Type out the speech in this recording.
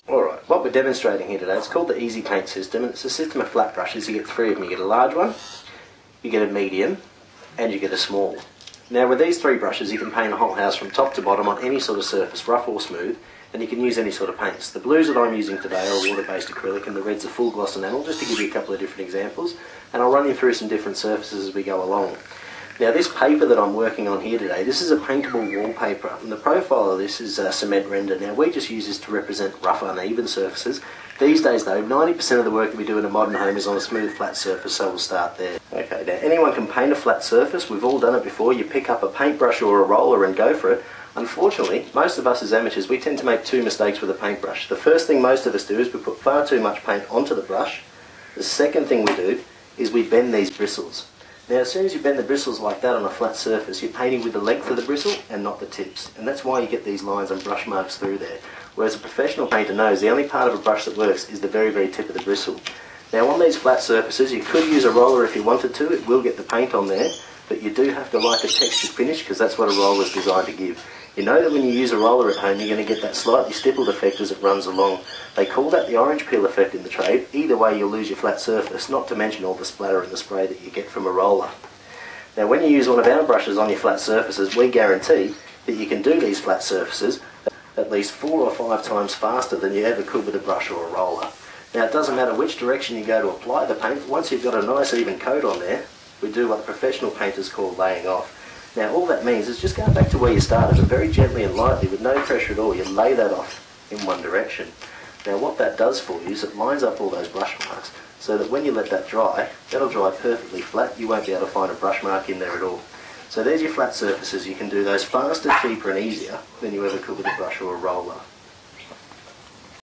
Alright, what we're demonstrating here today, it's called the EASI-PAINT system, and it's a system of flat brushes. You get three of them. You get a large one, you get a medium, and you get a small. Now with these three brushes you can paint a whole house from top to bottom on any sort of surface, rough or smooth, and you can use any sort of paints. The blues that I'm using today are water-based acrylic and the reds are full gloss enamel, just to give you a couple of different examples, and I'll run you through some different surfaces as we go along. Now this paper that I'm working on here today, this is a paintable wallpaper, and the profile of this is cement render. Now we just use this to represent rough, uneven surfaces. These days though, 90% of the work that we do in a modern home is on a smooth, flat surface, so we'll start there. Okay, now anyone can paint a flat surface. We've all done it before. You pick up a paintbrush or a roller and go for it. Unfortunately, most of us as amateurs, we tend to make two mistakes with a paintbrush. The first thing most of us do is we put far too much paint onto the brush. The second thing we do is we bend these bristles. Now as soon as you bend the bristles like that on a flat surface, you're painting with the length of the bristle and not the tips. And that's why you get these lines and brush marks through there. Whereas a professional painter knows the only part of a brush that works is the very, very tip of the bristle. Now on these flat surfaces, you could use a roller if you wanted to. It will get the paint on there, but you do have to like a textured finish because that's what a roller is designed to give. You know that when you use a roller at home, you're going to get that slightly stippled effect as it runs along. They call that the orange peel effect in the trade. Either way, you'll lose your flat surface, not to mention all the splatter and the spray that you get from a roller. Now when you use one of our brushes on your flat surfaces, we guarantee that you can do these flat surfaces at least 4 or 5 times faster than you ever could with a brush or a roller. Now it doesn't matter which direction you go to apply the paint, once you've got a nice even coat on there, we do what professional painters call laying off. Now all that means is just going back to where you started, but very gently and lightly with no pressure at all, you lay that off in one direction. Now what that does for you is it lines up all those brush marks so that when you let that dry, that'll dry perfectly flat. You won't be able to find a brush mark in there at all. So there's your flat surfaces. You can do those faster, cheaper and easier than you ever could with a brush or a roller.